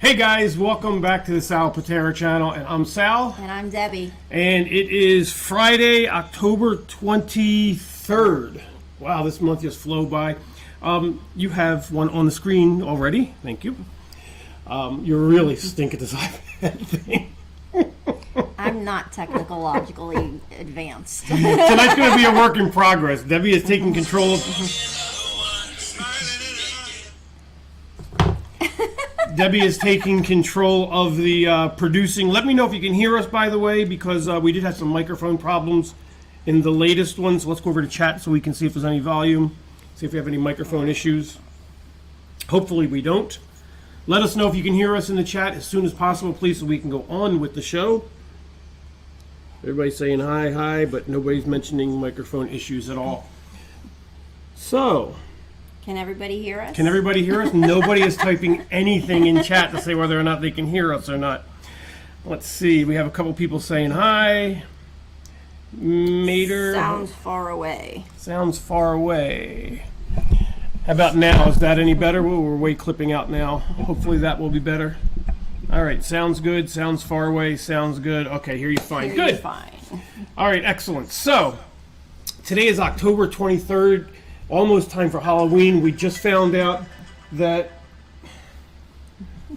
Hey guys, welcome back to the Pitera channel, and I'm Sal. And I'm Debbie. And it is Friday, October 23rd. Wow, this month just flew by. You have one on the screen already. Thank you. You're really stink at this iPad thing. I'm not technologically advanced. Tonight's going to be a work in progress. Debbie is taking control of... Debbie is taking control of the producing. Let me know if you can hear us, by the way, because we did have some microphone problems in the latest one. So let's go over to chat so we can see if there's any volume, see if we have any microphone issues. Hopefully we don't. Let us know if you can hear us in the chat as soon as possible, please, so we can go on with the show. Everybody's saying hi, but nobody's mentioning microphone issues at all. So... Can everybody hear us? Can everybody hear us? Nobody is typing anything in chat to say whether or not they can hear us or not. Let's see. We have a couple people saying hi. Mater. Sounds far away. Sounds far away. How about now? Is that any better? Well, we're way clipping out now. Hopefully that will be better. All right. Sounds good. Sounds far away. Sounds good. Okay. Hear you fine. Hear good. You fine. All right. Excellent. So today is October 23rd. Almost time for Halloween. We just found out that...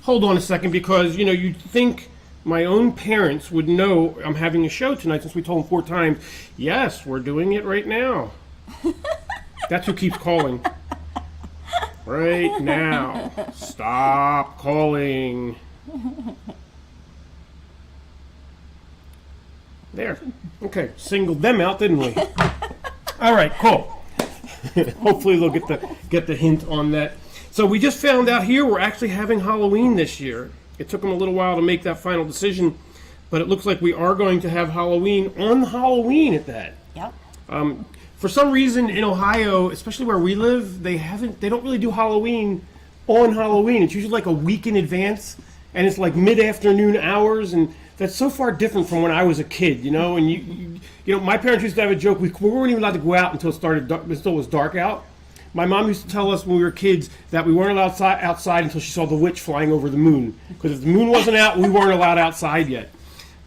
Hold on a second, because, you know, you'd think my own parents would know I'm having a show tonight since we told them 4 times. Yes, we're doing it right now. That's who keeps calling. Right now. Stop calling. There. Okay, singled them out, didn't we? All right, cool. Hopefully they'll get the hint on that. So we just found out here we're actually having Halloween this year. It took them a little while to make that final decision, but it looks like we are going to have Halloween on Halloween at that. Yep. For some reason in Ohio, especially where we live, they don't really do Halloween on Halloween. It's usually like a week in advance, and it's like mid-afternoon hours, and that's so far different from when I was a kid, you know. And you know, my parents used to have a joke. We weren't even allowed to go out until it was dark out. My mom used to tell us when we were kids that we weren't allowed outside until she saw the witch flying over the moon. Because if the moon wasn't out, we weren't allowed outside yet.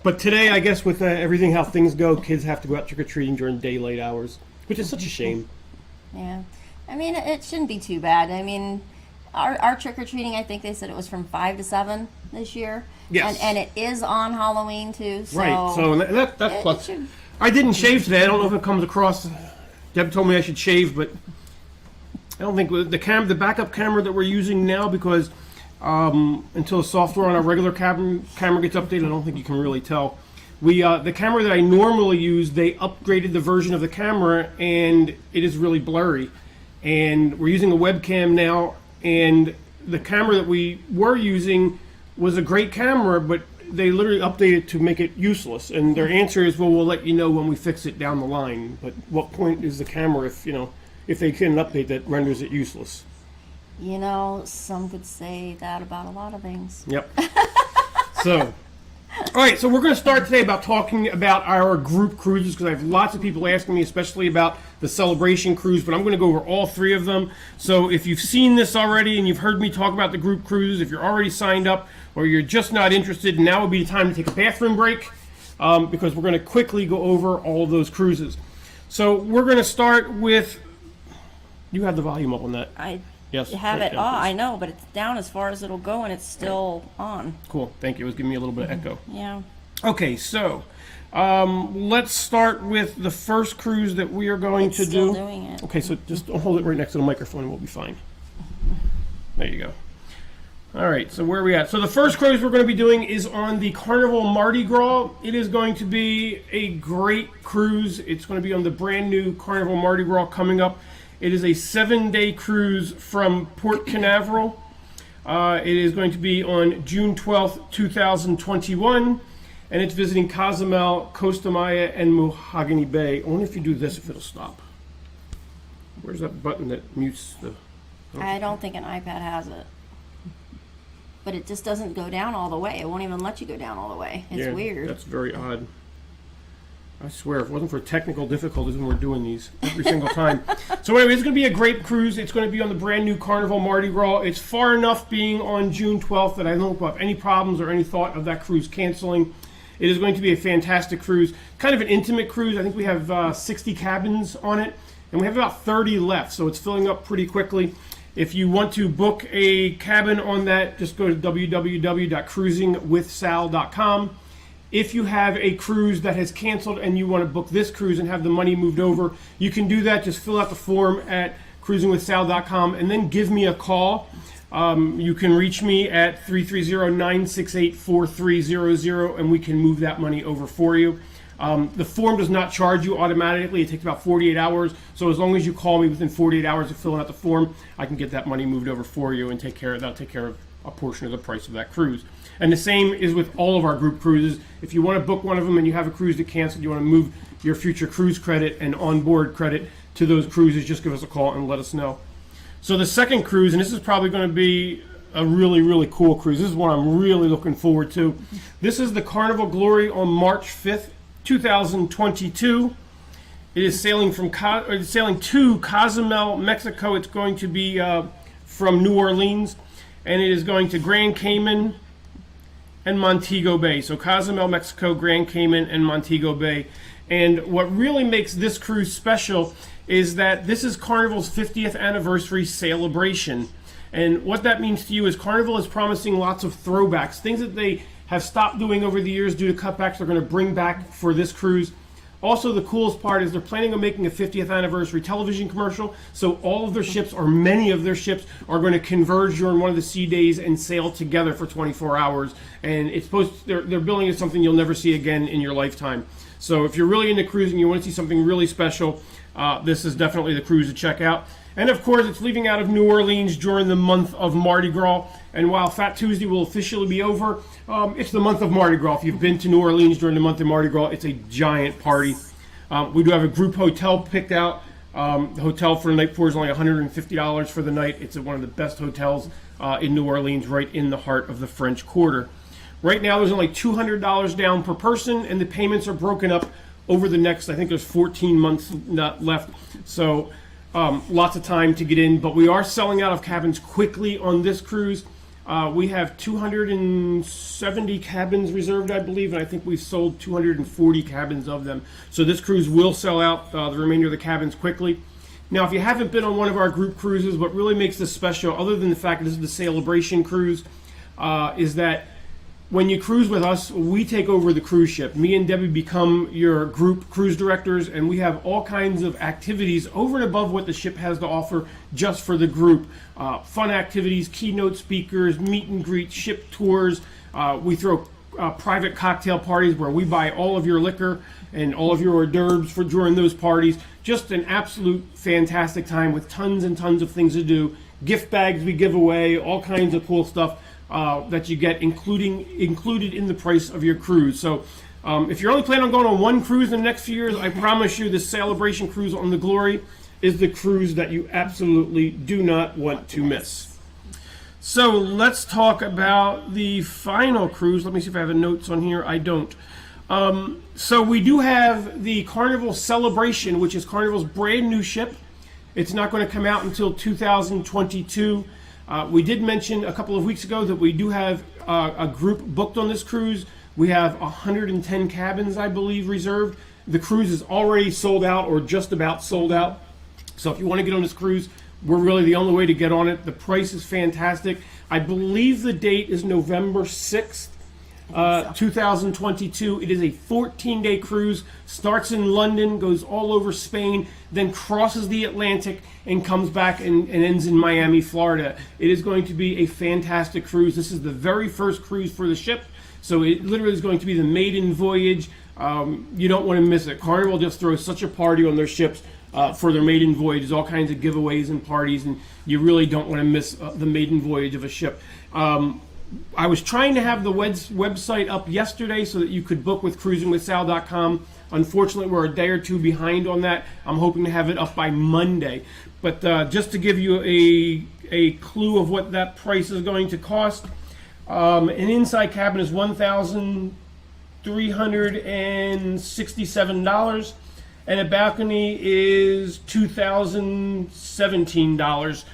But today, I guess with everything how things go, kids have to go out trick-or-treating during daylight hours, which is such a shame. Yeah. I mean, it shouldn't be too bad. I mean, our trick-or-treating, I think they said it was from 5 to 7 this year. Yes. And it is on Halloween, too. So right. So that's plus. I didn't shave today. I don't know if it comes across. Deb told me I should shave, but I don't think the backup camera that we're using now, because until the software on our regular camera gets updated, I don't think you can really tell. The camera that I normally use, they upgraded the version of the camera, and it is really blurry. And we're using a webcam now, and the camera that we were using was a great camera, but they literally updated to make it useless. And their answer is, well, we'll let you know when we fix it down the line. But what point is the camera if they can update that renders it useless? You know, some could say that about a lot of things. Yep. So, all right, so we're going to start today about talking about our group cruises, because I have lots of people asking me, especially about the Celebration cruise, but I'm going to go over all 3 of them. So if you've seen this already and you've heard me talk about the group cruises, if you're already signed up or you're just not interested, now would be the time to take a bathroom break, because we're going to quickly go over all of those cruises. So we're going to start with... You have the volume up on that. Yes, have right it down, on. please. I know, but it's down as far as it'll go, and it's still on. Cool, thank you. It was giving me a little bit of echo. Yeah. Okay, so let's start with the first cruise that we are going to do. Still doing it. Okay, so just hold it right next to the microphone and we'll be fine. There you go. All right, so where are we at? So the first cruise we're going to be doing is on the Carnival Mardi Gras. It is going to be a great cruise. It's going to be on the brand new Carnival Mardi Gras coming up. It is a 7-day cruise from Port Canaveral. It is going to be on June 12th, 2021, and it's visiting Cozumel, Costa Maya, and Mahogany Bay. I wonder if you do this, if it'll stop. Where's that button that mutes the... I don't think an iPad has it. But it just doesn't go down all the way. It won't even let you go down all the way. It's weird. That's very odd. I swear, if it wasn't for technical difficulties when we're doing these every single time. So anyway, it's going to be a great cruise. It's going to be on the brand new Carnival Mardi Gras. It's far enough being on June 12th that I don't have any problems or any thought of that cruise canceling. It is going to be a fantastic cruise. Kind of an intimate cruise. I think we have 60 cabins on it, and we have about 30 left, so it's filling up pretty quickly. If you want to book a cabin on that, just go to www.cruisingwithsal.com. If you have a cruise that has canceled and you want to book this cruise and have the money moved over, you can do that. Just fill out the form at cruisingwithsal.com and then give me a call. You can reach me at 330-968-4300 and we can move that money over for you. The form does not charge you automatically. It takes about 48 hours. So as long as you call me within 48 hours of filling out the form, I can get that money moved over for you and that'll take care of a portion of the price of that cruise. And the same is with all of our group cruises. If you want to book one of them and you have a cruise that canceled, you want to move your future cruise credit and onboard credit to those cruises, just give us a call and let us know. So the second cruise, and this is probably going to be a really, really cool cruise. This is one I'm really looking forward to. This is the Carnival Glory on March 5th, 2022. It is sailing to Cozumel, Mexico. It's going to be from New Orleans, and it is going to Grand Cayman and Montego Bay. So Cozumel, Mexico, Grand Cayman, and Montego Bay. And what really makes this cruise special is that this is Carnival's 50th anniversary celebration. And what that means to you is Carnival is promising lots of throwbacks, things that they have stopped doing over the years due to cutbacks they're going to bring back for this cruise. Also, the coolest part is they're planning on making a 50th anniversary television commercial, so all of their ships, or many of their ships, are going to converge during one of the sea days and sail together for 24 hours. And it's they're billing it something you'll never see again in your lifetime. So if you're really into cruising, you want to see something really special, this is definitely the cruise to check out. And of course, it's leaving out of New Orleans during the month of Mardi Gras. And while Fat Tuesday will officially be over, it's the month of Mardi Gras. If you've been to New Orleans during the month of Mardi Gras, it's a giant party. We do have a group hotel picked out. The hotel for the night before is only $150 for the night. It's one of the best hotels in New Orleans, right in the heart of the French Quarter. Right now, there's only $200 down per person, and the payments are broken up over the next, I think there's 14 months left. So lots of time to get in, but we are selling out of cabins quickly on this cruise. We have 270 cabins reserved, I believe, and I think we've sold 240 cabins of them. So this cruise will sell out the remainder of the cabins quickly. Now, if you haven't been on one of our group cruises, what really makes this special, other than the fact that this is the celebration cruise, is that when you cruise with us, we take over the cruise ship. Me and Debbie become your group cruise directors, and we have all kinds of activities over and above what the ship has to offer just for the group. Fun activities, keynote speakers, meet and greet, ship tours. We throw private cocktail parties where we buy all of your liquor and all of your hors d'oeuvres for during those parties. Just an absolute fantastic time with tons and tons of things to do. Gift bags we give away, all kinds of cool stuff that you get included in the price of your cruise. So if you're only planning on going on one cruise in the next few years, I promise you this celebration cruise on the Glory is the cruise that you absolutely do not want to miss. So let's talk about the final cruise. Let me see if I have notes on here. I don't. So we do have the Carnival Celebration, which is Carnival's brand new ship. It's not going to come out until 2022. We did mention a couple of weeks ago that we do have a group booked on this cruise. We have 110 cabins, I believe, reserved. The cruise is already sold out or just about sold out. So if you want to get on this cruise, we're really the only way to get on it. The price is fantastic. I believe the date is November 6th, 2022. It is a 14-day cruise, starts in London, goes all over Spain, then crosses the Atlantic and comes back and ends in Miami, Florida. It is going to be a fantastic cruise. This is the very first cruise for the ship, so it literally is going to be the maiden voyage. You don't want to miss it. Carnival just throws such a party on their ships for their maiden voyages, all kinds of giveaways and parties, and you really don't want to miss the maiden voyage of a ship. I was trying to have the website up yesterday so that you could book with cruisingwithsal.com. Unfortunately, we're a day or two behind on that. I'm hoping to have it up by Monday. But just to give you a clue of what that price is going to cost, an inside cabin is $1,000 $367, and a balcony is $2,017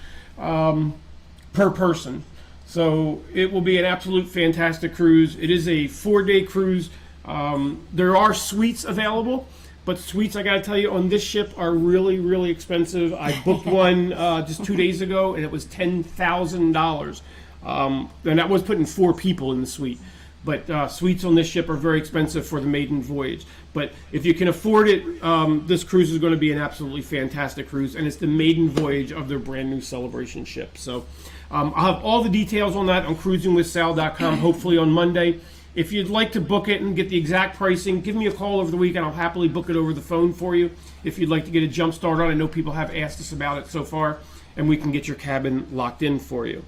per person. So it will be an absolute fantastic cruise. It is a 4-day cruise. There are suites available, but suites, I gotta tell you, on this ship are really, really expensive. I booked one just 2 days ago, and it was $10,000. And that was putting 4 people in the suite. But suites on this ship are very expensive for the maiden voyage. But if you can afford it, this cruise is going to be an absolutely fantastic cruise, and it's the maiden voyage of their brand new Celebration ship. So I'll have all the details on that on cruisingwithsal.com, hopefully on Monday. If you'd like to book it and get the exact pricing, give me a call over the weekend. I'll happily book it over the phone for you. If you'd like to get a jump start on it, I know people have asked us about it so far, and we can get your cabin locked in for you.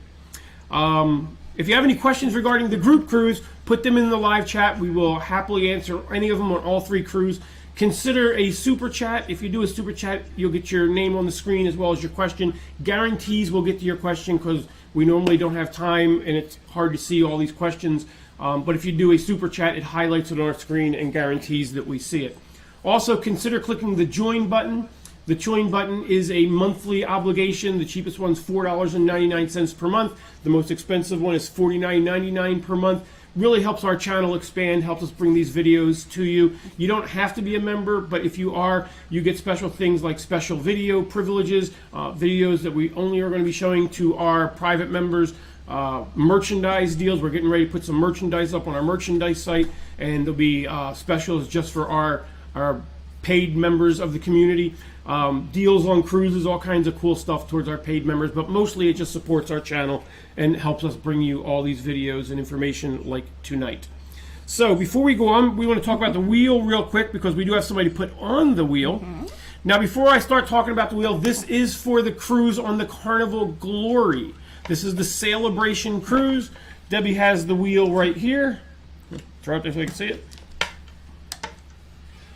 If you have any questions regarding the group cruise, put them in the live chat. We will happily answer any of them on all 3 cruises. Consider a super chat. If you do a super chat, you'll get your name on the screen as well as your question. Guarantees we'll get to your question because we normally don't have time and it's hard to see all these questions. But if you do a super chat, it highlights it on our screen and guarantees that we see it. Also, consider clicking the join button. The join button is a monthly obligation. The cheapest one's $4.99 per month. The most expensive one is $49.99 per month. Really helps our channel expand, helps us bring these videos to you. You don't have to be a member, but if you are, you get special things like special video privileges, videos that we only are going to be showing to our private members. Merchandise deals. We're getting ready to put some merchandise up on our merchandise site, and there'll be specials just for our paid members of the community. Deals on cruises, all kinds of cool stuff towards our paid members, but mostly it just supports our channel and helps us bring you all these videos and information like tonight. So before we go on, we want to talk about the wheel real quick because we do have somebody to put on the wheel. Now before I start talking about the wheel, this is for the cruise on the Carnival Glory. This is the Celebration cruise. Debbie has the wheel right here. Throw it there so you can see it.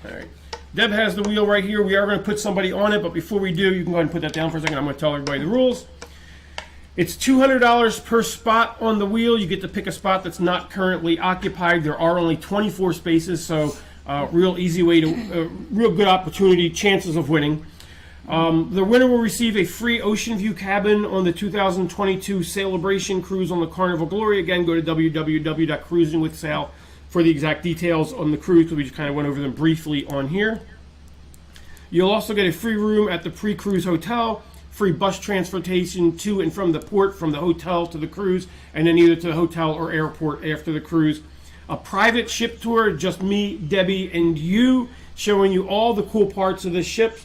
All right. Deb has the wheel right here. We are going to put somebody on it, but before we do, you can go ahead and put that down for a second. I'm going to tell everybody the rules. It's $200 per spot on the wheel. You get to pick a spot that's not currently occupied. There are only 24 spaces, so real easy way to, real good opportunity, chances of winning. The winner will receive a free ocean view cabin on the 2022 Celebration cruise on the Carnival Glory. Again, go to www.cruisingwithsal for the exact details on the cruise, because we just kind of went over them briefly on here. You'll also get a free room at the pre-cruise hotel, free bus transportation to and from the port, from the hotel to the cruise, and then either to the hotel or airport after the cruise. A private ship tour, just me, Debbie, and you, showing you all the cool parts of the ship.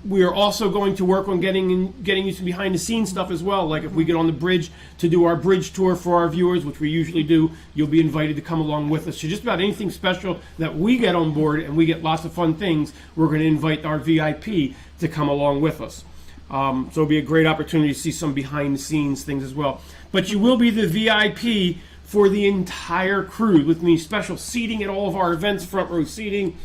We are also going to work on getting you some behind the scenes stuff as well. Like if we get on the bridge to do our bridge tour for our viewers, which we usually do, you'll be invited to come along with us. So just about anything special that we get on board and we get lots of fun things, we're going to invite our VIP to come along with us. So it'll be a great opportunity to see some behind the scenes things as well. But you will be the VIP for the entire cruise, with me special seating at all of our events, front row seating.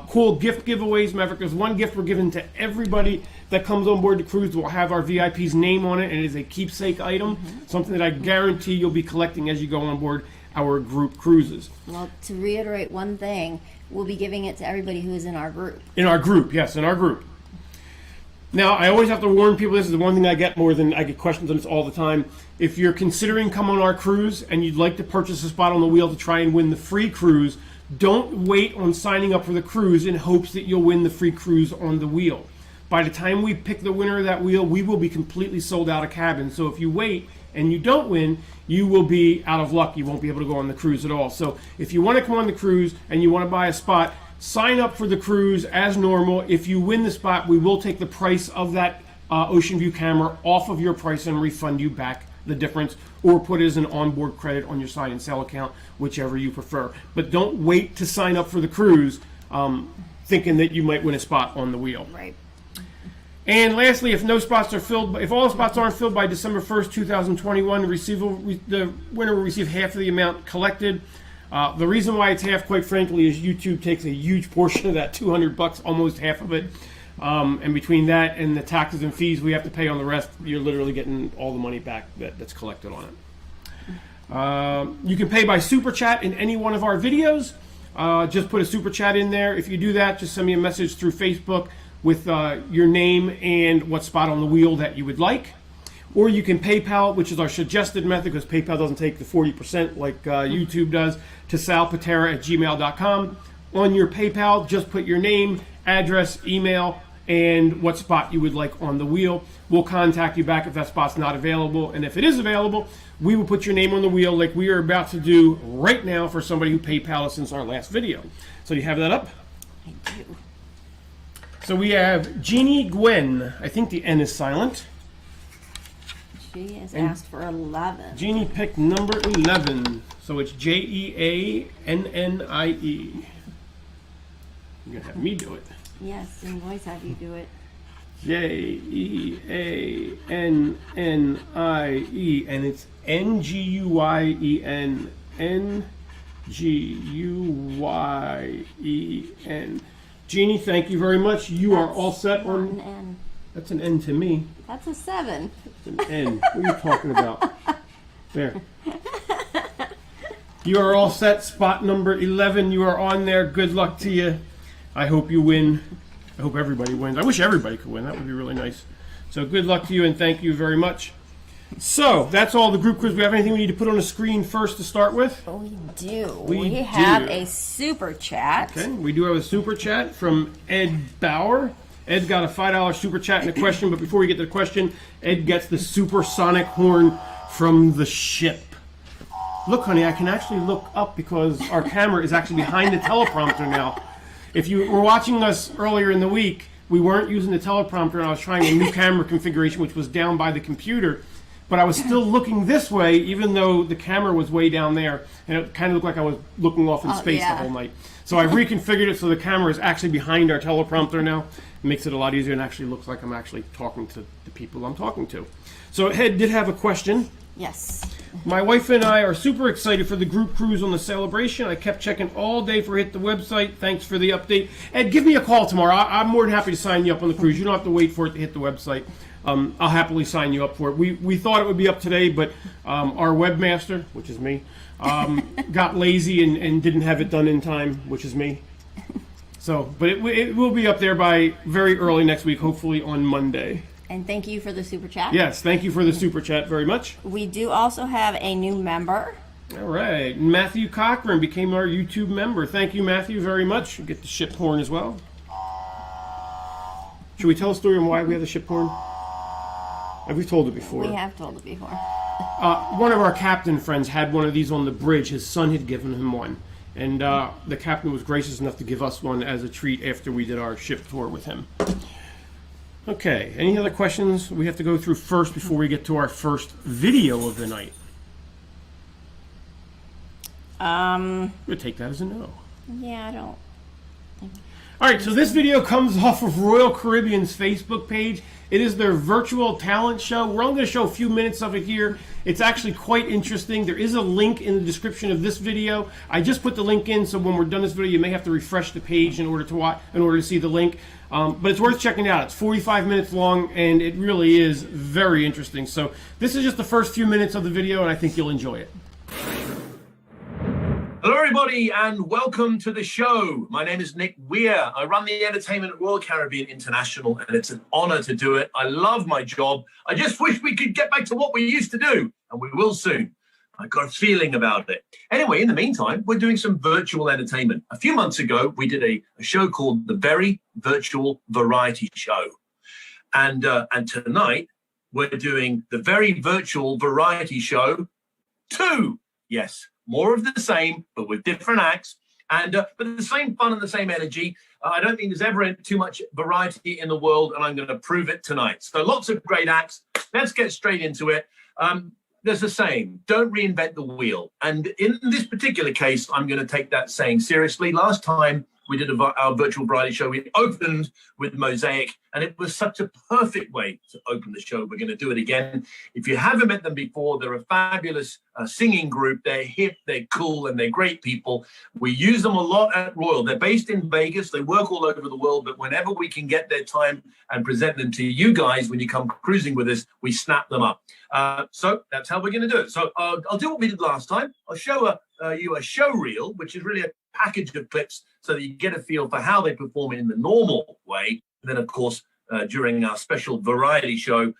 Cool gift giveaways. Maverick, there's one gift we're giving to everybody that comes on board the cruise. We'll have our VIP's name on it, and it is a keepsake item, something that I guarantee you'll be collecting as you go on board our group cruises. Well, to reiterate one thing, we'll be giving it to everybody who is in our group. In our group, yes, in our group. Now, I always have to warn people, this is the one thing I get more than I get questions on this all the time. If you're considering coming on our cruise and you'd like to purchase a spot on the wheel to try and win the free cruise, don't wait on signing up for the cruise in hopes that you'll win the free cruise on the wheel. By the time we pick the winner of that wheel, we will be completely sold out of cabins. So if you wait and you don't win, you will be out of luck. You won't be able to go on the cruise at all. So if you want to come on the cruise and you want to buy a spot, sign up for the cruise as normal. If you win the spot, we will take the price of that Ocean View camera off of your price and refund you back the difference, or put it as an onboard credit on your sign and sell account, whichever you prefer. But don't wait to sign up for the cruise thinking that you might win a spot on the wheel. Right. And lastly, if no spots are filled, if all the spots aren't filled by December 1st, 2021, the winner will receive half of the amount collected. The reason why it's half, quite frankly, is YouTube takes a huge portion of that $200, almost half of it. And between that and the taxes and fees we have to pay on the rest, you're literally getting all the money back that's collected on it. You can pay by super chat in any one of our videos. Just put a super chat in there. If you do that, just send me a message through Facebook with your name and what spot on the wheel that you would like. Or you can PayPal, which is our suggested method, because PayPal doesn't take the 40% like YouTube does, to salpitera@gmail.com. On your PayPal, just put your name, address, email, and what spot you would like on the wheel. We'll contact you back if that spot's not available. And if it is available, we will put your name on the wheel like we are about to do right now for somebody who PayPal us since our last video. So you have that up? I do. So we have Jeannie Gwen. I think the N is silent. She has asked for 11. Jeannie picked number 11. So it's Jeannie. You're going to have me do it. Yes, and always have you do it. Jeannie, and it's Nguyen. Nguyen. Jeannie, thank you very much. You are all set on. An N. That's an N to me. That's a 7. It's an N. What are you talking about? There. You are all set. Spot number 11. You are on there. Good luck to you. I hope you win. I hope everybody wins. I wish everybody could win. That would be really nice. So good luck to you and thank you very much. So that's all the group quiz. We have anything we need to put on the screen first to start with? We do. We have do. a super chat. Okay, we do have a super chat from Ed Bauer. Ed got a $5 super chat and a question, but before we get to the question, Ed gets the supersonic horn from the ship. Look, honey, I can actually look up because our camera is actually behind the teleprompter now. If you were watching us earlier in the week, we weren't using the teleprompter and I was trying a new camera configuration which was down by the computer, but I was still looking this way even though the camera was way down there and it kind of looked like I was looking off in space the whole night. So I reconfigured it so the camera is actually behind our teleprompter now. It makes it a lot easier and actually looks like I'm actually talking to the people I'm talking to. So Ed did have a question. Yes. My wife and I are super excited for the group cruise on the Celebration. I kept checking all day for Hit the Website. Thanks for the update. Ed, give me a call tomorrow. I'm more than happy to sign you up on the cruise. You don't have to wait for it to hit the website. I'll happily sign you up for it. We thought it would be up today, but our webmaster, which is me, got lazy and didn't have it done in time, which is me. So, but it will be up there by very early next week, hopefully on Monday. And thank you for the super chat. Yes, thank you for the super chat very much. We do also have a new member. All right. Matthew Cochran became our YouTube member. Thank you, Matthew, very much. You get the ship horn as well. Should we tell a story on why we have the ship horn? Have we told it before? We have told it before. One of our captain friends had one of these on the bridge. His son had given him one. And the captain was gracious enough to give us one as a treat after we did our ship tour with him. Okay, any other questions we have to go through first before we get to our first video of the night? We'll take that as a no. Yeah, I don't think. All right, so this video comes off of Royal Caribbean's Facebook page. It is their virtual talent show. We're only going to show a few minutes of it here. It's actually quite interesting. There is a link in the description of this video. I just put the link in, so when we're done this video, you may have to refresh the page in order to watch, in order to see the link. But it's worth checking out. It's 45 minutes long, and it really is very interesting. So this is just the first few minutes of the video, and I think you'll enjoy it. Hello, everybody, and welcome to the show. My name is Nick Weir. I run the entertainment at Royal Caribbean International, and it's an honor to do it. I love my job. I just wish we could get back to what we used to do, and we will soon. I've got a feeling about it. Anyway, in the meantime, we're doing some virtual entertainment. A few months ago, we did a show called The Very Virtual Variety Show. And tonight, we're doing The Very Virtual Variety Show 2. Yes. More of the same, but with different acts, and but the same fun and the same energy. I don't think there's ever too much variety in the world, and I'm going to prove it tonight. So lots of great acts. Let's get straight into it. There's a saying, don't reinvent the wheel. And in this particular case, I'm going to take that saying seriously. Last time, we did our virtual variety show. We opened with Mosaic, and it was such a perfect way to open the show. We're going to do it again. If you haven't met them before, they're a fabulous singing group. They're hip, they're cool, and they're great people. We use them a lot at Royal. They're based in Vegas. They work all over the world, but whenever we can get their time and present them to you guys when you come cruising with us, we snap them up. So that's how we're going to do it. So I'll do what we did last time. I'll show you a show reel, which is really a package of clips so that you get a feel for how they perform it in the normal way. And then, of course, during our special variety show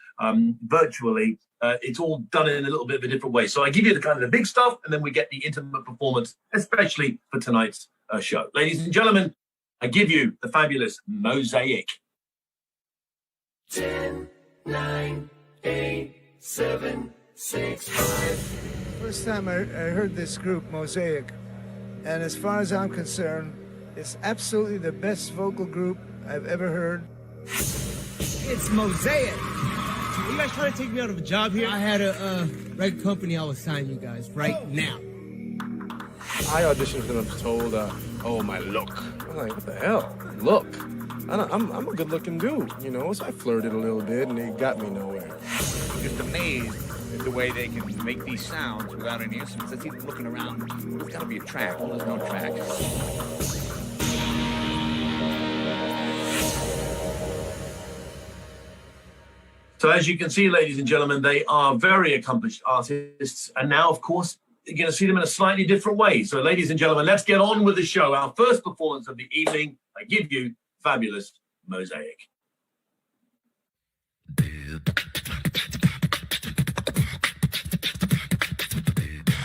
virtually, it's all done in a little bit of a different way. So I give you the kind of the big stuff, and then we get the intimate performance, especially for tonight's show. Ladies and gentlemen, I give you the fabulous Mosaic. 10, 9, 8, 7, 6, 5. First time I heard this group, Mosaic, and as far as I'm concerned, it's absolutely the best vocal group I've ever heard. It's Mosaic. Are you guys trying to take me out of a job here? I had a record company I was signing you guys right now. I auditioned and I'm told, oh, my look. I'm like, what the hell? Look. I'm a good-looking dude, you know, so I flirted a little bit, and it got me nowhere. I'm just amazed at the way they can make these sounds without any instruments. It's even looking around. There's got to be a track. Well, there's no track. So as you can see, ladies and gentlemen, they are very accomplished artists. And now, of course, you're going to see them in a slightly different way. So ladies and gentlemen, let's get on with the show. Our first performance of the evening, I give you fabulous Mosaic.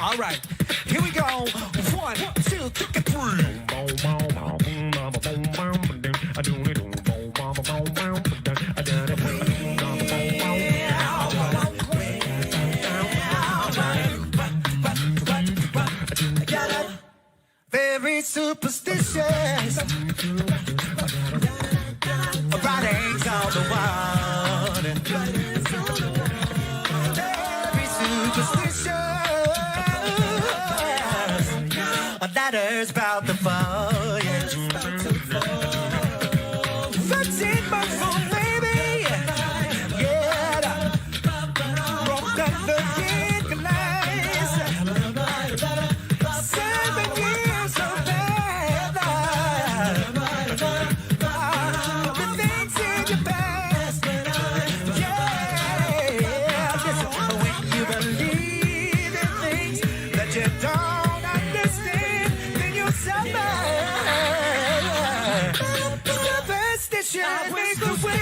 All right, here we go. 1, 2, 3. Very superstitious. Writings on the wall. Very superstitious. Ladders about to fall. Yeah. 13 months old, baby. Yeah. Broke down the glass. 7 years of bad. The things in your past. Yeah. Listen, when you believe in things that you don't understand, then you'll suffer. Superstition makes the way.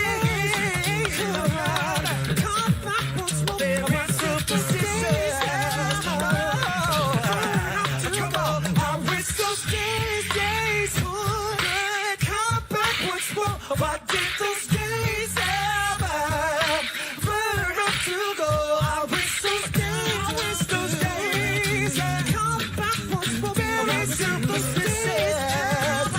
Very superstitious. Come on, I wish those days would come backwards. Why did those days ever burn up to go? I wish those days come backwards. Very superstitious.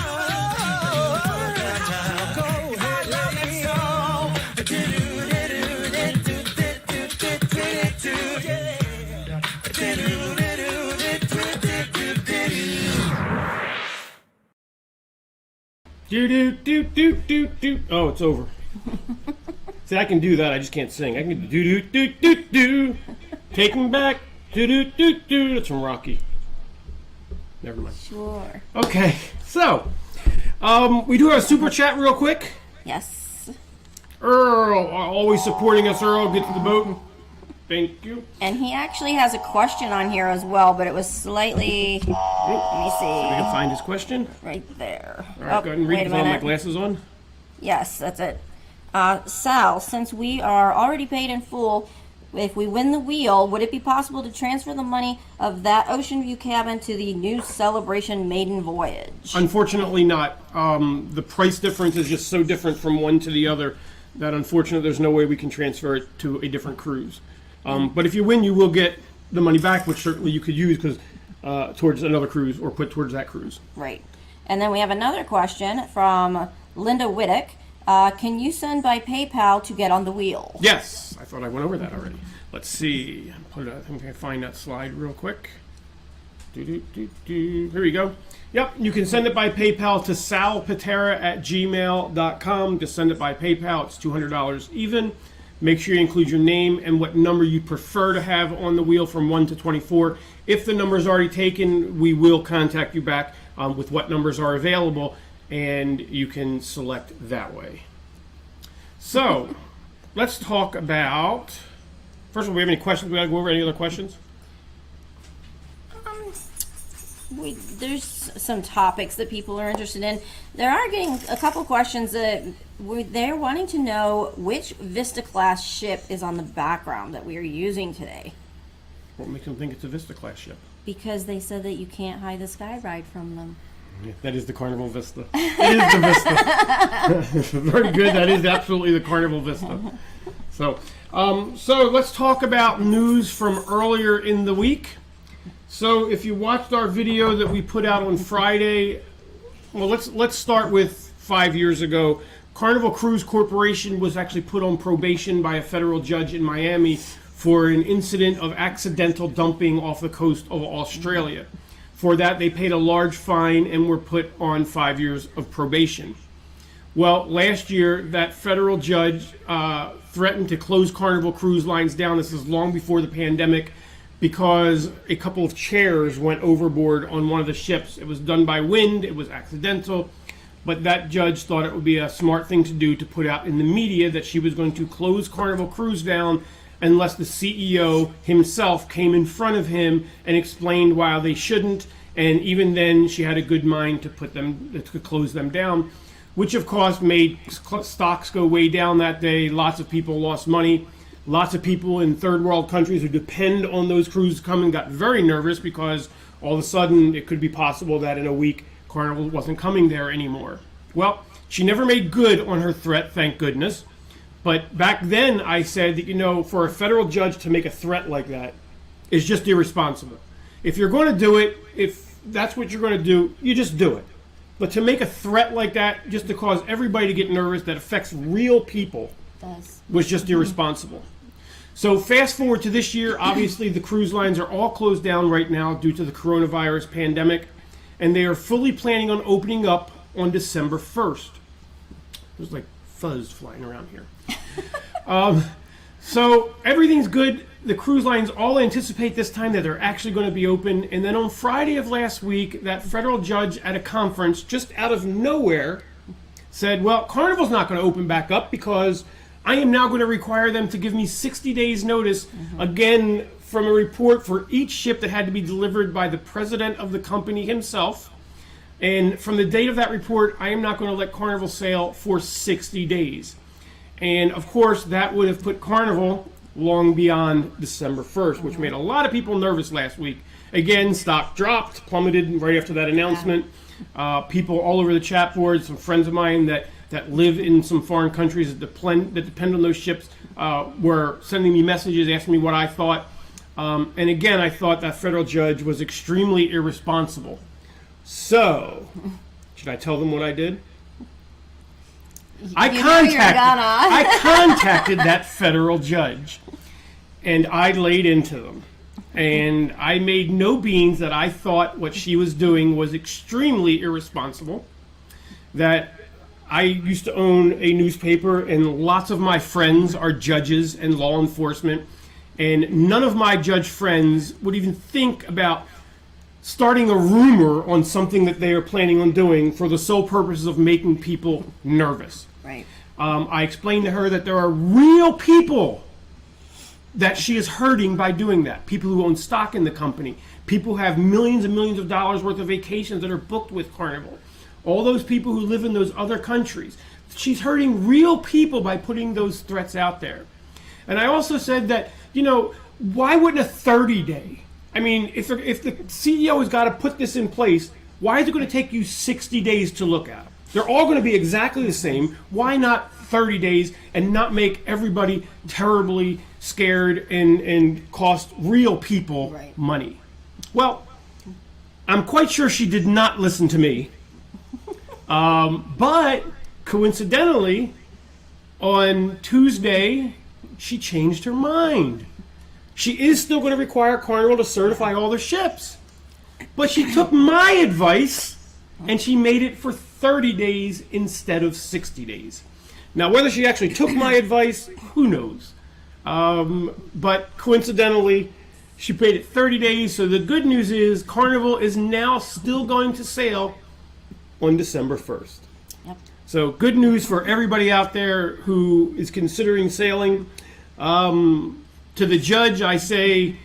Do do do do do do. Oh, it's over. See, I can do that. I just can't sing. I can do do do do do. Take me back. Do do do do. That's from Rocky. Never mind. Sure. Okay, so we do have a super chat real quick. Yes. Earl, always supporting us. Earl, get to the boat. Thank you. And he actually has a question on here as well, but it was slightly. Let me We can see. find his question. Right there. All right, go ahead and read wait it a with all my minute. glasses on. Yes, that's it. Sal, since we are already paid in full, if we win the wheel, would it be possible to transfer the money of that Ocean View cabin to the new Celebration maiden voyage? Unfortunately not. The price difference is just so different from one to the other that unfortunately there's no way we can transfer it to a different cruise. But if you win, you will get the money back, which certainly you could use towards another cruise or put towards that cruise. Right. And then we have another question from Linda Whittick. Can you send by PayPal to get on the wheel? Yes, I thought I went over that already. Let's see. I think I can find that slide real quick. Here we go. Yep, you can send it by PayPal to salpitera@gmail.com. Just send it by PayPal. It's $200 even. Make sure you include your name and what number you prefer to have on the wheel from 1 to 24. If the number is already taken, we will contact you back with what numbers are available, and you can select that way. So, let's talk about... First of all, we have any questions? We got to go over any other questions? There's some topics that people are interested in. There are getting a couple questions that they're wanting to know which Vista class ship is on the background that we are using today. What makes them think it's a Vista class ship? Because they said that you can't hide the sky ride from them. Yeah, that is the Carnival Vista. It is the Vista. Very good. That is absolutely the Carnival Vista. So let's talk about news from earlier in the week. So if you watched our video that we put out on Friday, well, let's start with 5 years ago. Carnival Cruise Corporation was actually put on probation by a federal judge in Miami for an incident of accidental dumping off the coast of Australia. For that, they paid a large fine and were put on 5 years of probation. Well, last year, that federal judge threatened to close Carnival Cruise Lines down. This is long before the pandemic, because a couple of chairs went overboard on one of the ships. It was done by wind, it was accidental, but that judge thought it would be a smart thing to do to put out in the media that she was going to close Carnival Cruise down unless the CEO himself came in front of him and explained why they shouldn't, and even then she had a good mind to close them down, which of course made stocks go way down that day. Lots of people lost money. Lots of people in third world countries who depend on those cruises coming got very nervous because all of a sudden it could be possible that in a week Carnival wasn't coming there anymore. Well, she never made good on her threat, thank goodness. But back then I said that, for a federal judge to make a threat like that is just irresponsible. If you're going to do it, if that's what you're going to do, you just do it. But to make a threat like that just to cause everybody to get nervous that affects real people was just irresponsible. So fast forward to this year, obviously the cruise lines are all closed down right now due to the coronavirus pandemic, and they are fully planning on opening up on December 1st. There's like fuzz flying around here. So everything's good. The cruise lines all anticipate this time that they're actually going to be open. And then on Friday of last week, that federal judge at a conference just out of nowhere said, well, Carnival's not going to open back up because I am now going to require them to give me 60 days notice, again, from a report for each ship that had to be delivered by the president of the company himself. And from the date of that report, I am not going to let Carnival sail for 60 days. And of course, that would have put Carnival long beyond December 1st, which made a lot of people nervous last week. Again, stock dropped, plummeted right after that announcement. People all over the chat boards, some friends of mine that live in some foreign countries that depend on those ships were sending me messages, asking me what I thought. And again, I thought that federal judge was extremely irresponsible. So, should I tell them what I did? I contacted that federal judge, and I laid into them. And I made no beans that I thought what she was doing was extremely irresponsible, that I used to own a newspaper, and lots of my friends are judges and law enforcement, and none of my judge friends would even think about starting a rumor on something that they are planning on doing for the sole purposes of making people nervous. Right. I explained to her that there are real people that she is hurting by doing that. People who own stock in the company. People who have millions and millions of dollars worth of vacations that are booked with Carnival. All those people who live in those other countries. She's hurting real people by putting those threats out there. And I also said that, why wouldn't a 30-day? I mean, if the CEO has got to put this in place, why is it going to take you 60 days to look at them? They're all going to be exactly the same. Why not 30 days and not make everybody terribly scared and cost real people money? Well, I'm quite sure she did not listen to me. But coincidentally, on Tuesday, she changed her mind. She is still going to require Carnival to certify all their ships. But she took my advice and she made it for 30 days instead of 60 days. Now, whether she actually took my advice, who knows? But coincidentally, she made it 30 days. So the good news is Carnival is now still going to sail on December 1st. Yep. So good news for everybody out there who is considering sailing. To the judge, I say,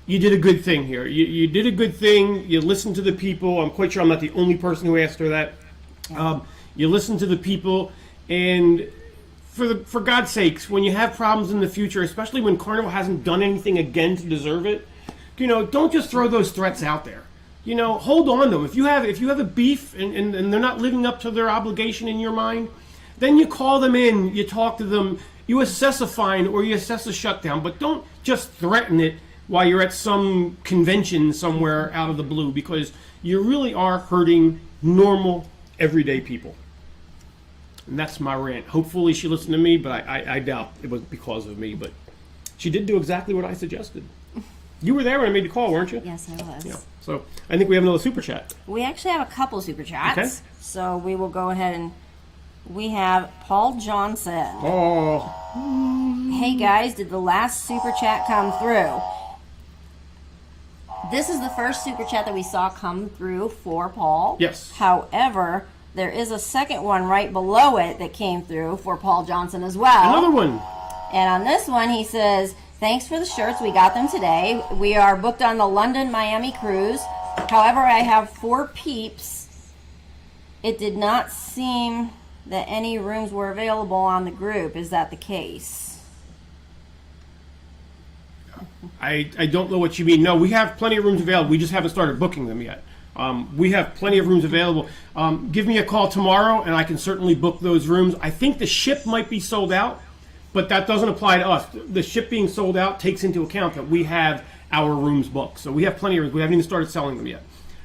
you did a good thing here. You did a good thing. You listened to the people. I'm quite sure I'm not the only person who asked her that. You listened to the people, and for God's sakes, when you have problems in the future, especially when Carnival hasn't done anything again to deserve it, don't just throw those threats out there. Hold on to them. If you have a beef and they're not living up to their obligation in your mind, then you call them in, you talk to them, you assess a fine or you assess a shutdown, but don't just threaten it while you're at some convention somewhere out of the blue, because you really are hurting normal, everyday people. And that's my rant. Hopefully she listened to me, but I doubt it was because of me, but she did do exactly what I suggested. You were there when I made the call, weren't you? Yes, I was. Yeah. So I think we have another super chat. We actually have a couple super chats. Okay. So we will go ahead and we have Paul Johnson. Oh. Hey guys, did the last super chat come through? This is the first super chat that we saw come through for Paul. Yes. However, there is a second one right below it that came through for Paul Johnson as well. Another one. And on this one, he says, thanks for the shirts. We got them today. We are booked on the London-Miami cruise. However, I have 4 peeps. It did not seem that any rooms were available on the group. Is that the case? I don't know what you mean. No, we have plenty of rooms available. We just haven't started booking them yet. We have plenty of rooms available. Give me a call tomorrow, and I can certainly book those rooms. I think the ship might be sold out, but that doesn't apply to us. The ship being sold out takes into account that we have our rooms booked. So we have plenty of rooms. We haven't even started selling them yet.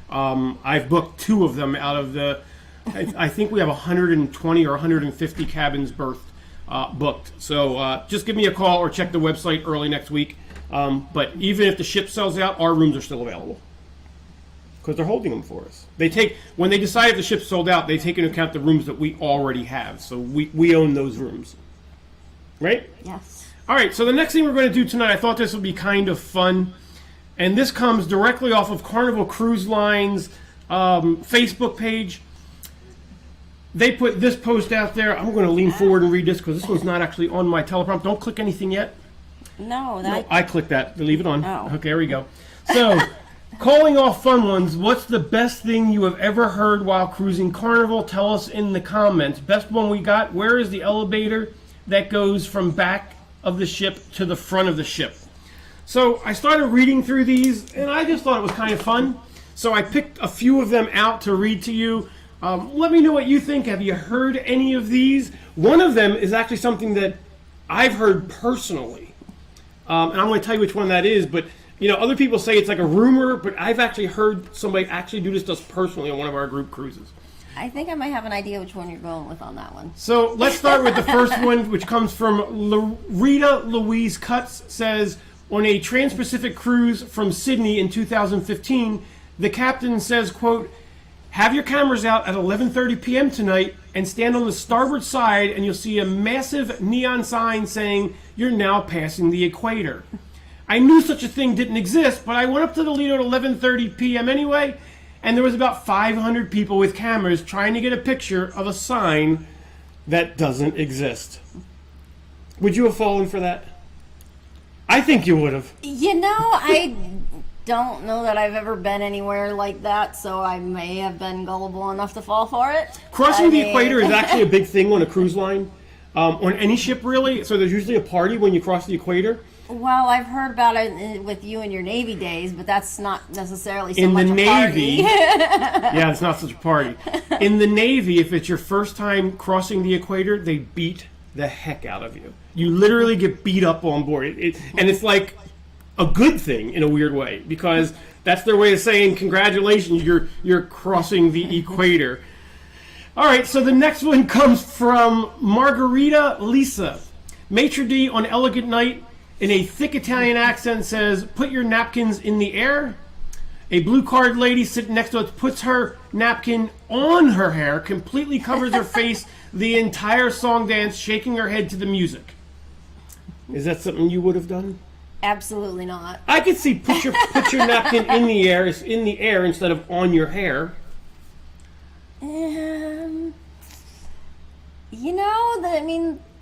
I've booked 2 of them out of the, I think we have 120 or 150 cabins booked. So just give me a call or check the website early next week. But even if the ship sells out, our rooms are still available because they're holding them for us. When they decide if the ship's sold out, they take into account the rooms that we already have. So we own those rooms. Right? Yes. All right, so the next thing we're going to do tonight, I thought this would be kind of fun. And this comes directly off of Carnival Cruise Line's Facebook page. They put this post out there. I'm going to lean forward and read this because this one's not actually on my teleprompter. Don't click anything yet. No, I clicked that. Leave it on. Oh. Okay, there we go. So, calling off fun ones, what's the best thing you have ever heard while cruising Carnival? Tell us in the comments. Best one we got, where is the elevator that goes from back of the ship to the front of the ship? So I started reading through these, and I just thought it was kind of fun. So I picked a few of them out to read to you. Let me know what you think. Have you heard any of these? One of them is actually something that I've heard personally. And I'm going to tell you which one that is. But, other people say it's like a rumor, but I've actually heard somebody actually do this to us personally on one of our group cruises. I think I might have an idea which one you're going with on that one. So let's start with the first one, which comes from Rita Louise Cutts. Says, on a Trans-Pacific cruise from Sydney in 2015, the captain says, quote, have your cameras out at 11:30 p.m. tonight and stand on the starboard side and you'll see a massive neon sign saying you're now passing the equator. I knew such a thing didn't exist, but I went up to the Lido at 11:30 p.m. anyway, and there was about 500 people with cameras trying to get a picture of a sign that doesn't exist. Would you have fallen for that? I think you would have. I don't know that I've ever been anywhere like that, so I may have been gullible enough to fall for it. Crossing the equator is actually a big thing on a cruise line, on any ship really. So there's usually a party when you cross the equator. Well, I've heard about it with you in your Navy days, but that's not necessarily so in much the a Navy, party. yeah, it's not such a party. In the Navy, if it's your first time crossing the equator, they beat the heck out of you. You literally get beat up on board. And it's like a good thing in a weird way, because that's their way of saying congratulations, you're crossing the equator. All right, so the next one comes from Margarita Lisa. Maitre d' on Elegant Night in a thick Italian accent says, put your napkins in the air. A blue card lady sitting next to us puts her napkin on her hair, completely covers her face the entire song dance, shaking her head to the music. Is that something you would have done? Absolutely not. I could see put your napkin in the air instead of on your hair.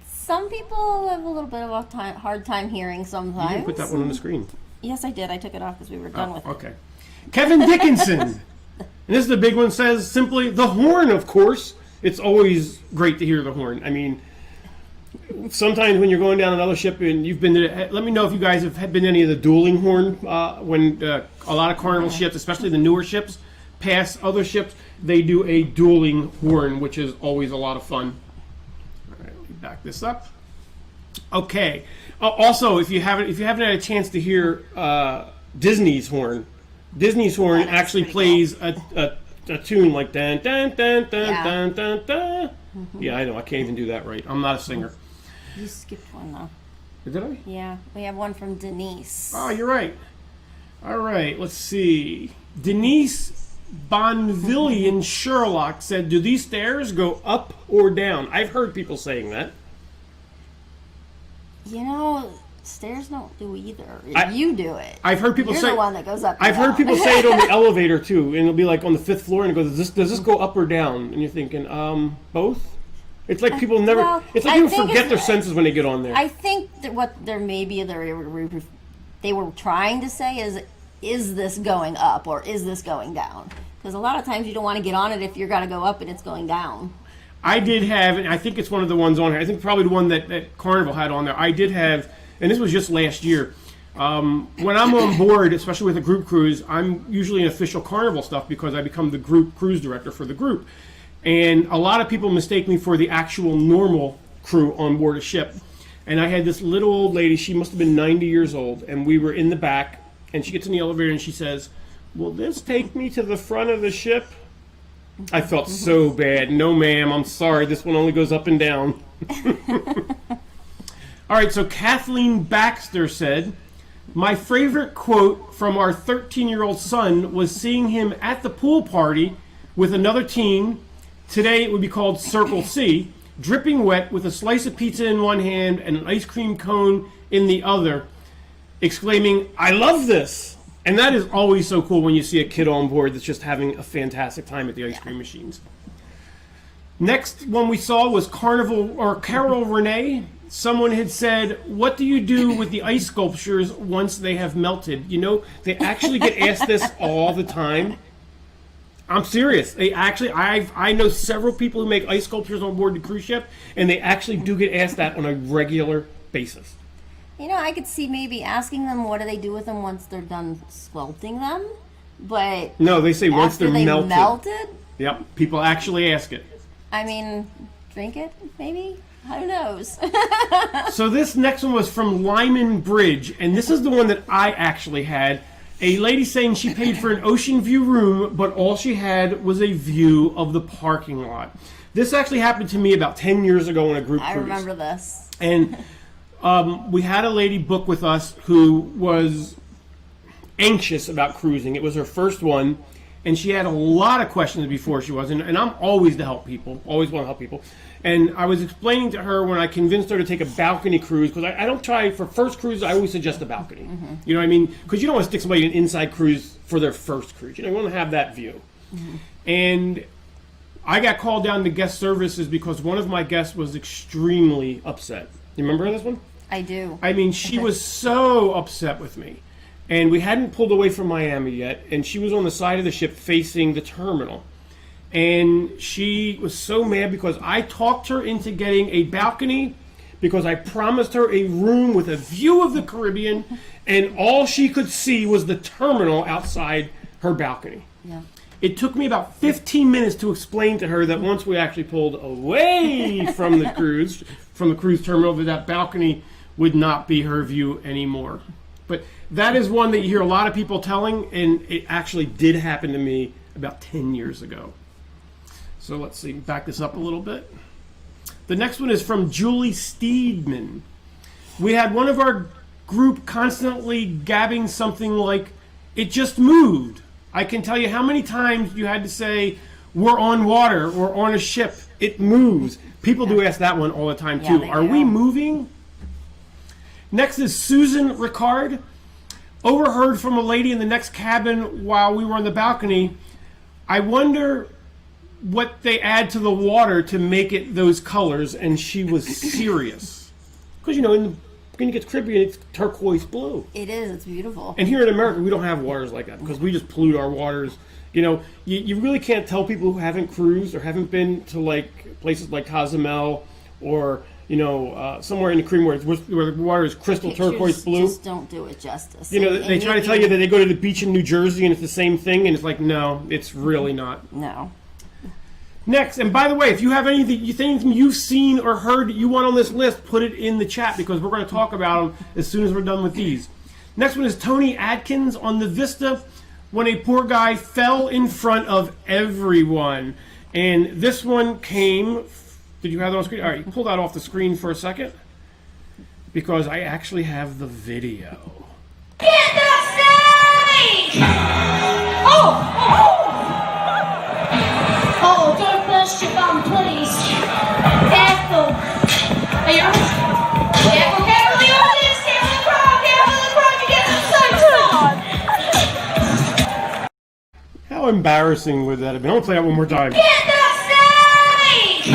Some people have a little bit of a hard time hearing sometimes. You didn't put that one on the screen. Yes, I did. I took it off because we were done with it. Okay. Kevin Dickinson. And this is the big one, says simply, the horn, of course. It's always great to hear the horn. I mean, sometimes when you're going down another ship and you've been to, let me know if you guys have been to any of the dueling horn, when a lot of Carnival ships, especially the newer ships, pass other ships, they do a dueling horn, which is always a lot of fun. All right, let me back this up. Okay. Also, if you haven't had a chance to hear Disney's horn actually plays a tune like dun dun dun dun dun dun dun. Yeah, I know. I can't even do that right. I'm not a singer. You skipped one though. Did I? Yeah, we have one from Denise. Oh, you're right. All right, let's see. Denise Bonvillian Sherlock said, "Do these stairs go up or down?" I've heard people saying that. Stairs don't do either. You do it. I've heard people You're say the one that goes up. I've heard people say it on the elevator too, and it'll be like on the 5th floor, and it goes, "Does this go up or down?" And you're thinking, both. It's like people never. Well, it's like people forget their senses when they get on there. I think that what they were trying to say is this going up or is this going down? Because a lot of times you don't want to get on it if you're going to go up and it's going down. I did have, and I think it's one of the ones on here. I think probably the one that Carnival had on there. I did have, and this was just last year. When I'm on board, especially with a group cruise, I'm usually in official Carnival stuff because I become the group cruise director for the group. And a lot of people mistake me for the actual normal crew on board a ship. And I had this little old lady, she must have been 90 years old, and we were in the back, and she gets in the elevator and she says, "Will this take me to the front of the ship?" I felt so bad. "No, ma'am, I'm sorry. This one only goes up and down." All right, so Kathleen Baxter said, "My favorite quote from our 13-year-old son was seeing him at the pool party with another teen. Today it would be called Circle C, dripping wet with a slice of pizza in one hand and an ice cream cone in the other, exclaiming, 'I love this!'" And that is always so cool when you see a kid on board that's just having a fantastic time at the ice cream machines. Next one we saw was Carol Renee. Someone had said, "What do you do with the ice sculptures once they have melted?" They actually get asked this all the time. I'm serious. They actually, I know several people who make ice sculptures on board the cruise ship, and they actually do get asked that on a regular basis. I could see maybe asking them what do they do with them once they're done sculpting them, but no, they say once they're melted. Yep, people actually ask it. I mean, drink it, maybe? Who knows? So this next one was from Lyman Bridge, and this is the one that I actually had. A lady saying she paid for an ocean view room, but all she had was a view of the parking lot. This actually happened to me about 10 years ago on a group cruise. I remember this. And we had a lady book with us who was anxious about cruising. It was her first one, and she had a lot of questions before she was. And I'm always to help people, always want to help people. And I was explaining to her when I convinced her to take a balcony cruise, because I don't try, for first cruise, I always suggest a balcony. Mm-hmm. You know what I mean? Because you don't want to stick somebody in an inside cruise for their first cruise. You want to have that view. Mm-hmm. And I got called down to guest services because one of my guests was extremely upset. You remember this one? I do. I mean, she was so upset with me. And we hadn't pulled away from Miami yet, and she was on the side of the ship facing the terminal. And she was so mad because I talked her into getting a balcony because I promised her a room with a view of the Caribbean, and all she could see was the terminal outside her balcony. Yeah. It took me about 15 minutes to explain to her that once we actually pulled away from the cruise terminal, that balcony would not be her view anymore. But that is one that you hear a lot of people telling, and it actually did happen to me about 10 years ago. So let's see, back this up a little bit. The next one is from Julie Steedman. We had one of our group constantly gabbing something like, "It just moved," I can tell you how many times you had to say, we're on water, we're on a ship, it moves. People do ask that one all the time too. they Are do. we moving? Next is Susan Ricard. Overheard from a lady in the next cabin while we were on the balcony. I wonder what they add to the water to make it those colors, and she was serious. Because, when it gets Caribbean, it's turquoise blue. It is. It's beautiful. And here in America, we don't have waters like that because we just pollute our waters. You really can't tell people who haven't cruised or haven't been to like places like Cozumel or somewhere in the Caribbean where the water is crystal Pictures turquoise blue. just don't do it justice. They try to tell you that they go to the beach in New Jersey and it's the same thing, and it's like, no, it's really not. No. Next, and by the way, if you have anything you've seen or heard that you want on this list, put it in the chat because we're going to talk about them as soon as we're done with these. Next one is Tony Adkins on the Vista when a poor guy fell in front of everyone. And this one came... Did you have that on screen? All right, pull that off the screen for a second because I actually have the video. Get that stage! Oh, don't burst your bum, please. Careful. Are you honest? Careful, careful, the audience, careful the crowd, you get so much. How embarrassing would that have been? I'm going to play that one more time. Get that stage!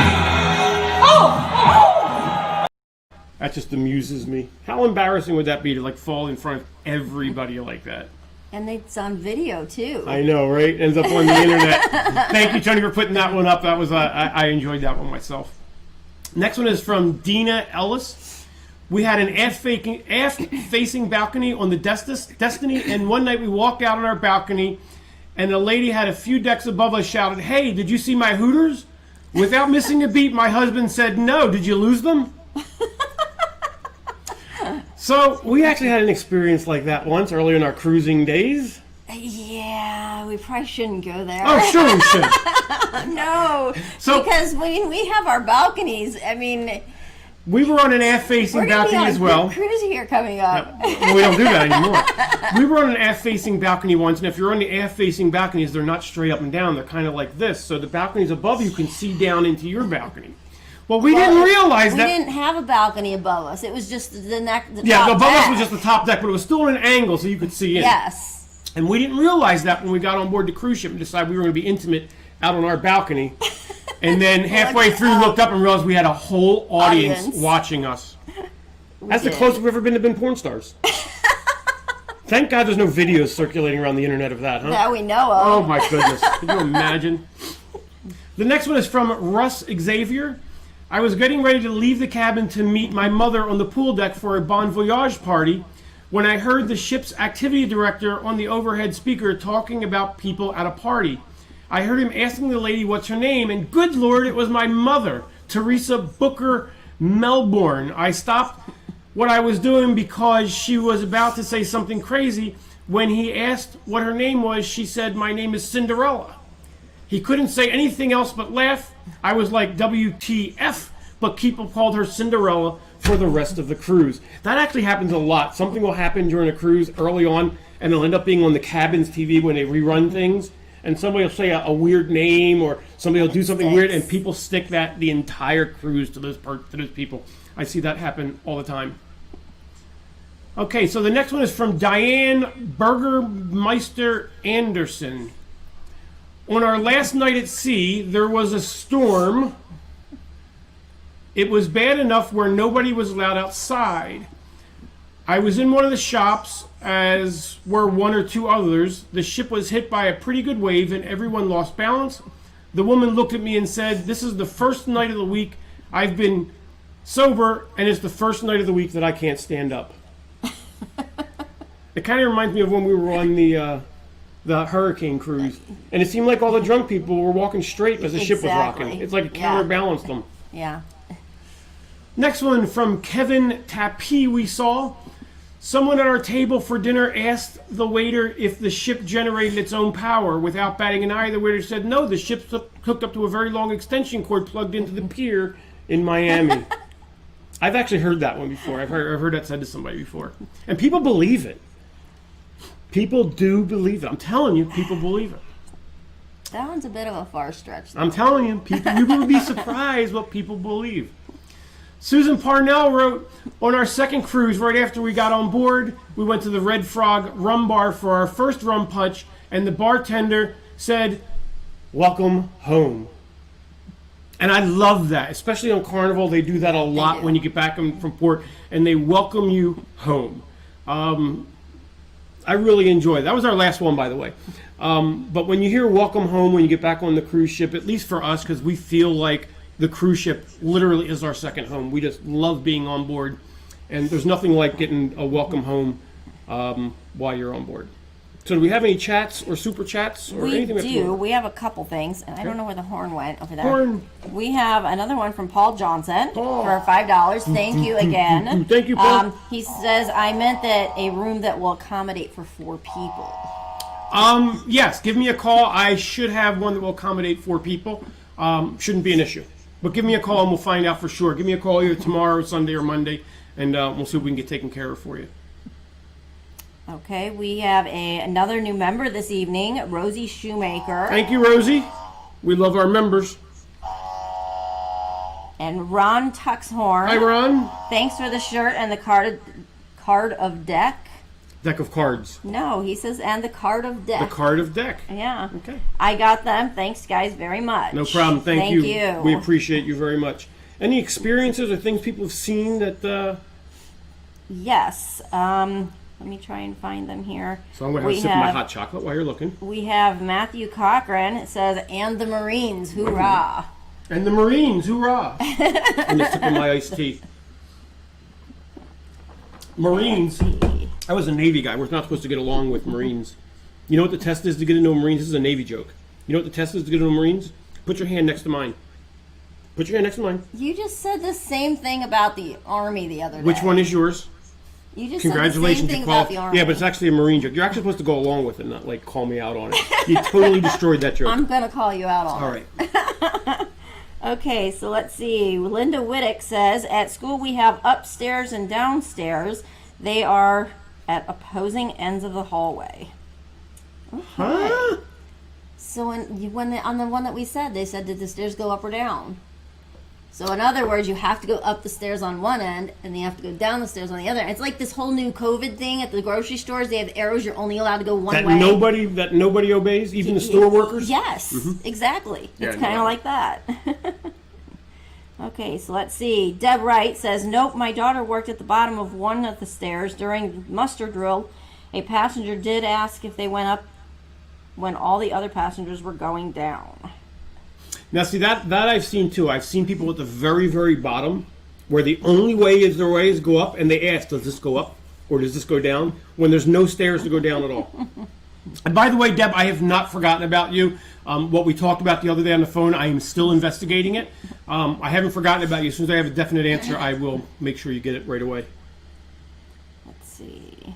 That just amuses me. How embarrassing would that be to fall in front of everybody like that? And it's on video too. I know, right? Ends up on the internet. Thank you, Tony, for putting that one up. That was I enjoyed that one myself. Next one is from Dina Ellis. We had an aft-facing balcony on the Destiny, and one night we walked out on our balcony, and a lady had a few decks above us shouted, "Hey, did you see my Hooters?" Without missing a beat, my husband said, "No, did you lose them?" So, we actually had an experience like that once earlier in our cruising days. Yeah, we probably shouldn't go there. Oh, sure we should. No, because when we have our balconies, we were on an aft-facing balcony as well. We're cruise here coming up. Well, we don't do that anymore. We were on an aft-facing balcony once, and if you're on the aft-facing balconies, they're not straight up and down. They're kind of like this. So the balconies above you can see down into your balcony. Well, we didn't realize that. We didn't have a balcony above us. It was just the top above us deck. was just the top deck, but it was still at an angle so you could see in. Yes. And we didn't realize that when we got on board the cruise ship and decided we were going to be intimate out on our balcony. And then halfway through, looked up and realized we had a whole audience watching us. That's the closest we've ever been to being porn stars. Thank God there's no videos circulating around the internet of that, huh? That we know of. Oh my goodness. Can you imagine? The next one is from Russ Xavier. I was getting ready to leave the cabin to meet my mother on the pool deck for a bon voyage party when I heard the ship's activity director on the overhead speaker talking about people at a party. I heard him asking the lady what's her name, and good Lord, it was my mother, Teresa Booker Melbourne. I stopped what I was doing because she was about to say something crazy. When he asked what her name was, she said, "My name is Cinderella." He couldn't say anything else but laugh. I was like, WTF, but people called her Cinderella for the rest of the cruise. That actually happens a lot. Something will happen during a cruise early on, and it'll end up being on the cabin's TV when they rerun things. And somebody will say a weird name, or somebody will do something weird, and people stick that the entire cruise to those people. I see that happen all the time. Okay, so the next one is from Diane Burgermeister Anderson. On our last night at sea, there was a storm. It was bad enough where nobody was allowed outside. I was in one of the shops, as were one or two others. The ship was hit by a pretty good wave and everyone lost balance. The woman looked at me and said, "This is the first night of the week I've been sober, and it's the first night of the week that I can't stand up." It kind of reminds me of when we were on the hurricane cruise, and it seemed like all the drunk people were walking straight as the ship was rocking. It's like it counterbalanced them. Yeah. Next one from Kevin Tapi we saw. Someone at our table for dinner asked the waiter if the ship generated its own power. Without batting an eye, the waiter said, "No, the ship's hooked up to a very long extension cord plugged into the pier in Miami." I've actually heard that one before. I've heard that said to somebody before. And people believe it. People do believe it. I'm telling you, people believe it. That one's a bit of a far stretch. Though. I'm telling you, people, you will be surprised what people believe. Susan Parnell wrote, on our second cruise, right after we got on board, we went to the Red Frog Rum Bar for our first rum punch, and the bartender said, "Welcome home." And I love that, especially on Carnival. They do that a lot when you get back from port, and they welcome you home. I really enjoy it. That was our last one, by the way. But when you hear "welcome home" when you get back on the cruise ship, at least for us, because we feel like the cruise ship literally is our second home. We just love being on board, and there's nothing like getting a welcome home while you're on board. So do we have any chats or super chats or anything? We do. We have a couple things, and I don't know where the horn went over there. Horn. We have another one from Paul Johnson for $5. Thank you again. Thank you, Paul. He says, I meant that a room that will accommodate for 4 people. Yes, give me a call. I should have one that will accommodate 4 people. Shouldn't be an issue. But give me a call and we'll find out for sure. Give me a call either tomorrow, Sunday, or Monday, and we'll see if we can get taken care of for you. Okay, we have another new member this evening, Rosie Shoemaker. Thank you, Rosie. We love our members. And Ron Tuxhorn. Hi, Ron. Thanks for the shirt and the card of deck. Deck of cards. No, he says, and the card of deck. The card of deck. Yeah. Okay. I got them. Thanks, guys, very much. No problem. Thank you. you. We appreciate you very much. Any experiences or things people have seen that... Yes. Let me try and find them here. So I'm going to have a sip of my hot chocolate while you're looking. We have Matthew Cochran. It says, and the Marines, hoorah. And the Marines, hoorah. I'm just sipping my iced tea. Marines. I was a Navy guy. We're not supposed to get along with Marines. You know what the test is to get into a Marines? This is a Navy joke. You know what the test is to get into a Marines? Put your hand next to mine. Put your hand next to mine. You just said the same thing about the Army the other day. Which one is yours? You just Congratulations, said the same thing about the Army. Yeah, but it's actually a Marine joke. You're actually supposed to go along with it, not like call me out on it. You totally destroyed that joke. I'm going to call you out on All it. right. Okay, so let's see. Linda Whittick says, at school we have upstairs and downstairs. They are at opposing ends of the hallway. Okay. Huh? So on the one that we said, they said, did the stairs go up or down? So in other words, you have to go up the stairs on one end, and then you have to go down the stairs on the other. It's like this whole new COVID thing at the grocery stores. They have arrows. You're only allowed to go one way. That nobody obeys, even the store workers. Yes, exactly. Yeah, it's kind of like that. Okay, so let's see. Deb Wright says, nope, my daughter worked at the bottom of one of the stairs during muster drill. A passenger did ask if they went up when all the other passengers were going down. Now, see, that I've seen too. I've seen people at the very, very bottom where the only way is go up, and they ask, does this go up or does this go down, when there's no stairs to go down at all. And by the way, Deb, I have not forgotten about you. What we talked about the other day on the phone, I am still investigating it. I haven't forgotten about you. As soon as I have a definite answer, I will make sure you get it right away. Let's see.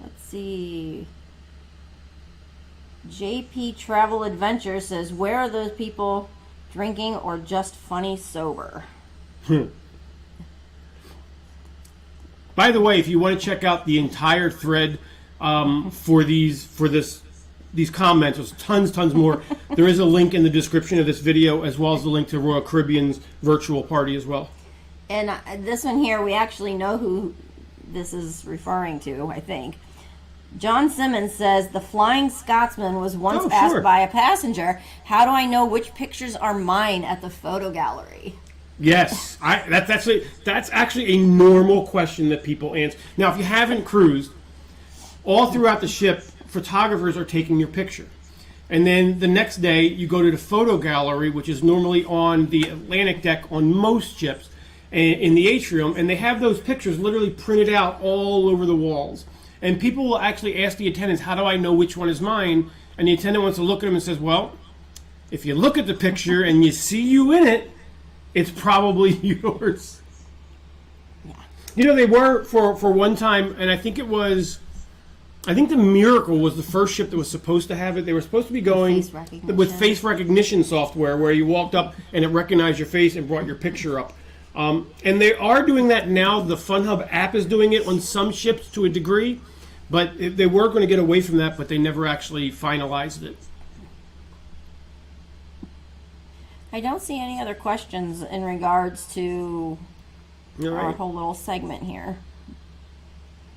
Let's see. JP Travel Adventure says, where are those people drinking or just funny sober? By the way, if you want to check out the entire thread for these comments, there's tons more. There is a link in the description of this video, as well as the link to Royal Caribbean's virtual party as well. And this one here, we actually know who this is referring to, I think. John Simmons says, the Flying Scotsman was once asked by a passenger, how do I know which pictures are mine at the photo gallery? Yes, that's actually a normal question that people answer. Now, if you haven't cruised, all throughout the ship, photographers are taking your picture. And then the next day, you go to the photo gallery, which is normally on the Atlantic deck on most ships, in the atrium, and they have those pictures literally printed out all over the walls. And people will actually ask the attendants, how do I know which one is mine? And the attendant wants to look at them and says, well, if you look at the picture and you see you in it, it's probably yours. Yeah. You know, they were for one time, and I think it was I think the Miracle was the first ship that was supposed to have it. They were supposed to be going Face recognition. with face recognition software, where you walked up and it recognized your face and brought your picture up. And they are doing that now. The FunHub app is doing it on some ships to a degree, but they were going to get away from that, but they never actually finalized it. I don't see any other questions in regards to All our right. whole little segment here.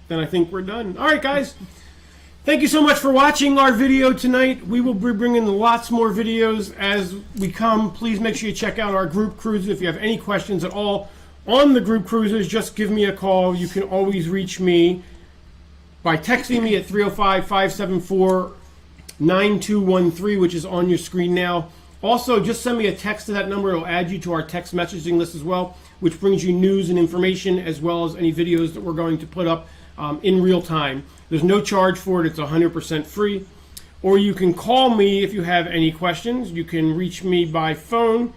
Then I think we're done. All right, guys. Thank you so much for watching our video tonight. We will be bringing lots more videos as we come. Please make sure you check out our group cruises. If you have any questions at all on the group cruises, just give me a call. You can always reach me by texting me at 305-574-9213, which is on your screen now. Also, just send me a text to that number. It'll add you to our text messaging list as well, which brings you news and information as well as any videos that we're going to put up in real time. There's no charge for it. It's 100% free. Or you can call me if you have any questions. You can reach me by phone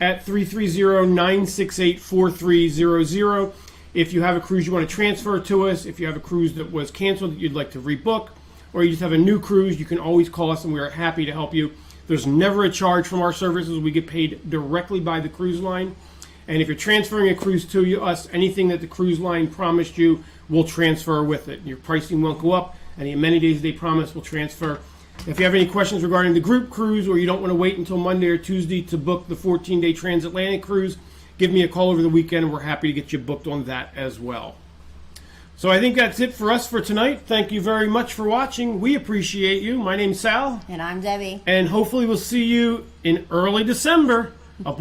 at 330-968-4300. If you have a cruise you want to transfer to us, if you have a cruise that was canceled that you'd like to rebook, or you just have a new cruise, you can always call us and we are happy to help you. There's never a charge from our services. We get paid directly by the cruise line. And if you're transferring a cruise to us, anything that the cruise line promised you will transfer with it. Your pricing won't go up, and the amenities they promise will transfer. If you have any questions regarding the group cruise, or you don't want to wait until Monday or Tuesday to book the 14-day transatlantic cruise, give me a call over the weekend, and we're happy to get you booked on that as well. So I think that's it for us for tonight. Thank you very much for watching. We appreciate you. My name's Sal. And I'm Debbie. And hopefully we'll see you in early December.